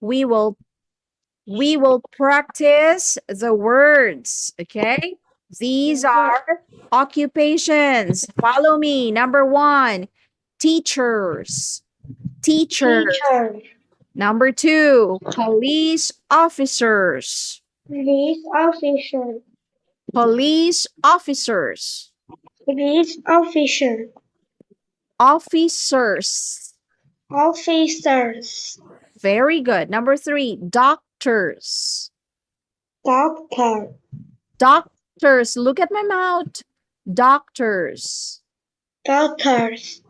we will practice the words, okay? These are occupations. Follow me. Number 1, teachers. Teachers. Teacher. Number 2, police officers. Police officer. Police officers. Police officer. Officers. Officers. Very good. Number 3, doctors. Doctor. Doctors. Look at my mouth. Doctors. Doctors.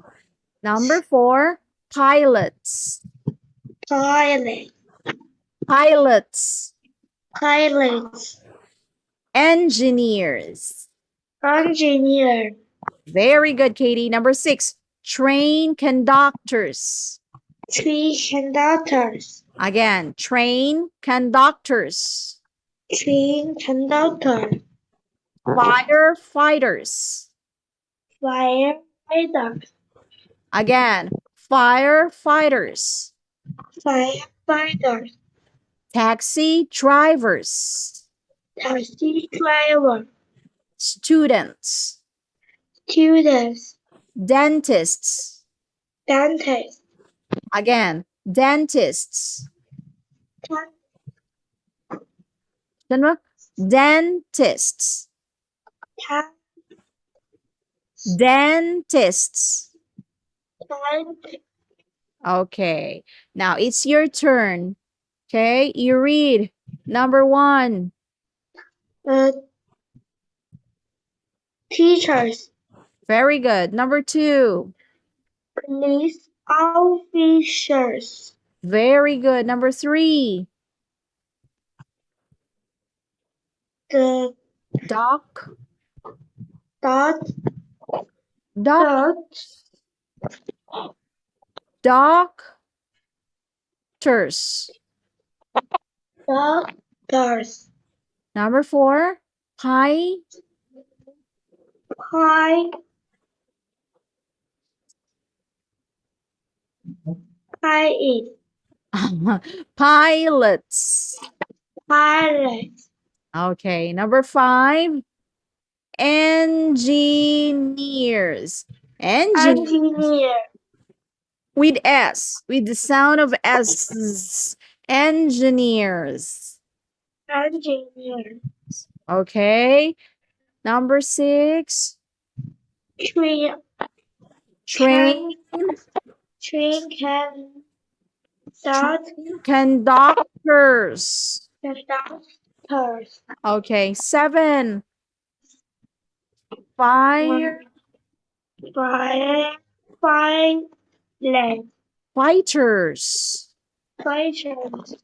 Number 4, pilots. Pilot. Pilots. Pilots. Engineers. Engineer. Very good, Katie. Number 6, train conductors. Train conductors. Again, train conductors. Train conductor. Firefighters. Firefighter. Again, firefighters. Firefighters. Taxi drivers. Taxi driver. Students. Students. Dentists. Dentist. Again, dentists. Dentists. Dentists. Okay, now it's your turn. Okay, you read number 1. Teachers. Very good. Number 2. Police officers. Very good. Number 3. The Doc. dot Doc. dot Doctors. doctors. Number 4. Pie. Pilot. Pilots. Pilot. Okay, number 5. Engineers. Engineer. With S, with the sound of S. Engineers. Engineer. Okay. Number 6. Train. Train Train conductors. conductors. Okay. 7. Fire Pilot. fighters. Fighters.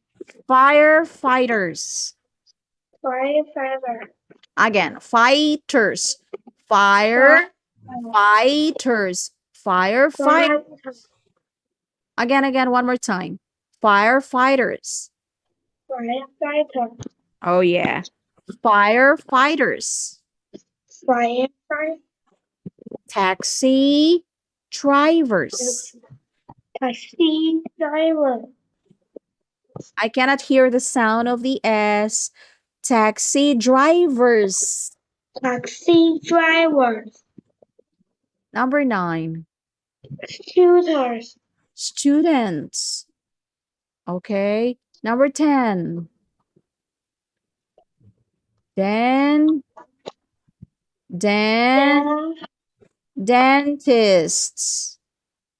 Firefighters. Firefighter. Again, fighters. Firefighters. Firefighters. Again, one more time. Firefighters. Firefighter. Oh, yeah. Firefighters. Firefighter. Taxi drivers. Taxi driver. I cannot hear the sound of the S. Taxi drivers. Taxi drivers. Number 9. Shooters. Students. Okay. Number 10. Dentists.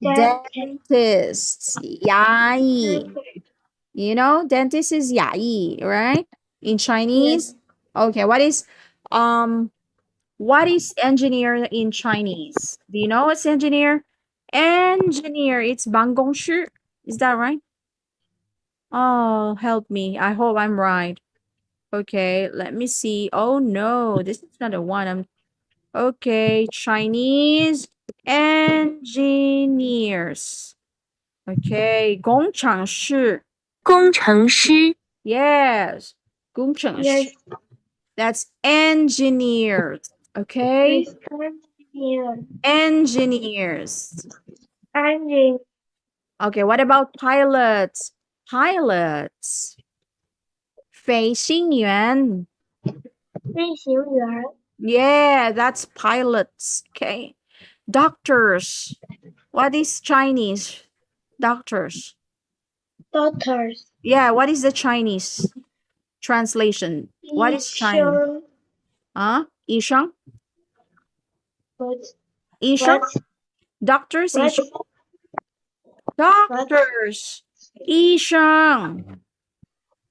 Dentists. Yai. You know, dentist is yai, right? In Chinese. Okay, what is engineer in Chinese? Do you know what's engineer? Engineer, it's 办公室. Is that right? Oh, help me. I hope I'm right. Okay, let me see. Oh no, this is not the one. Okay, Chinese engineers. Okay, 工厂师. 工程师 Yes, 工程师. Yes. That's engineers. Okay, engineers. Engine. Okay, what about pilots? Pilots. 飞行员. 飞行员 Yeah, that's pilots. Okay. Doctors. What is Chinese? Doctors. doctors Yeah, what is the Chinese translation? What 医 is Chinese? 生 Huh? 医生? what 医生? what Doctors, 医 what 生? what Doctors. 医生.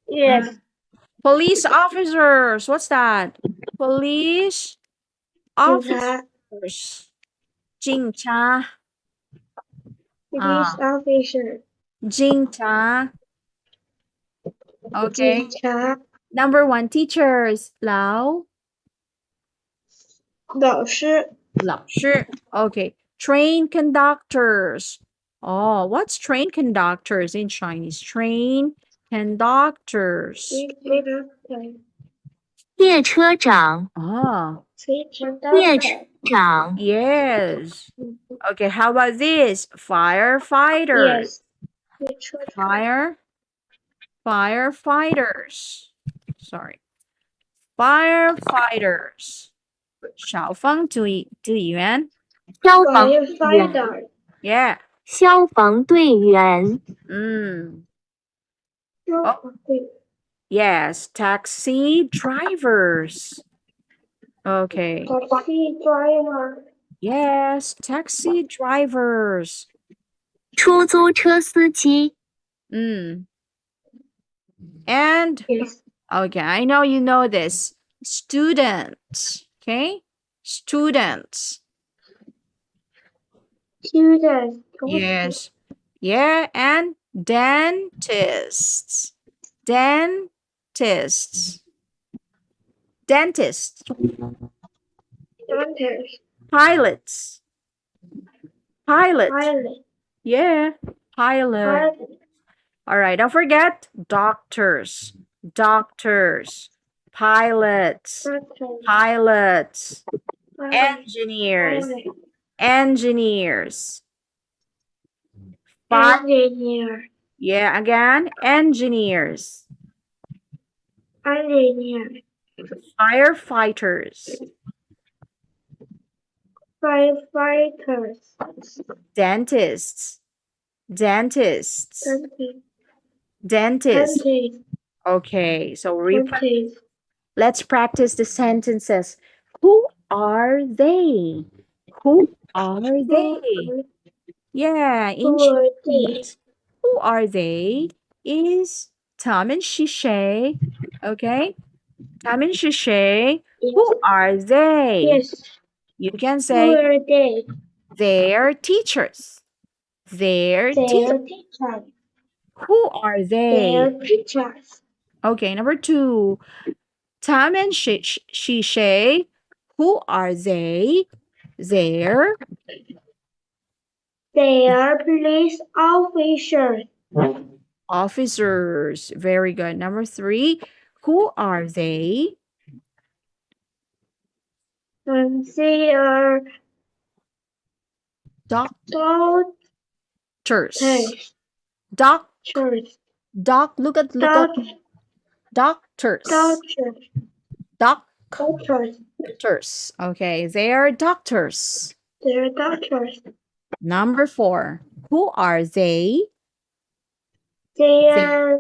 yes Police officers. What's that? Police 警察 officers. 警察. police officer Jinta. 警 Okay. 察 Number 1, teachers. 老师老师. Okay. Train conductors. Oh, what's train conductors in Chinese? Train conductors. 飞行列车长， Ah, 列车长， yes. Okay, how about this? Firefighters. yes 列车长 Firefighters. Sorry. Firefighters. 消防队员. 消防队员， firefighter Yeah. 消防队员， Oh, yes. Taxi drivers. Okay. taxi driver Yes. Taxi drivers. 出租车司机， And, yes okay, I know you know this. Students. Okay. Students. students Yes. Yeah. And dentists. Dentists. Dentists. doctors Pilots. Pilot. pilot Yeah. Pilot. pilot All right. Don't forget doctors. Doctors. Pilots. doctor Pilots. pilot Engineers. pilot Engineers. Fi- engineer yeah. Again. Engineers. engineer Firefighters. firefighters Dentists. Dentists. dentist Dentists. dentist Okay. So dentist let's practice the sentences. Who are they? Who are they? Yeah, in who are they? Chinese, who are they is 他们是谁? Okay? 他们是谁? Who are they? Yes, You can who say are they? they're teachers. They're They teachers. are teachers. Who are They are they? teachers. Okay, number 2. 他们是谁? Who are they? They're They are police officers. officers. Very good. Number 3. Who are they? And they are Doctors. doctors. Doc. Doctors. Look at. Doctors. Doctors. Doctors. Doctors. Okay, they are doctors. They are doctors. Number 4. Who are they? They are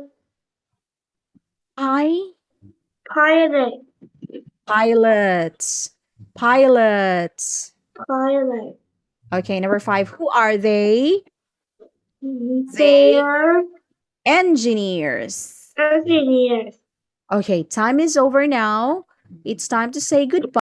Pilots. pilots. Pilots. Pilot. Okay, number 5. Who are they? They are Engineers. engineers. Okay, time is over now. It's time to say goodbye.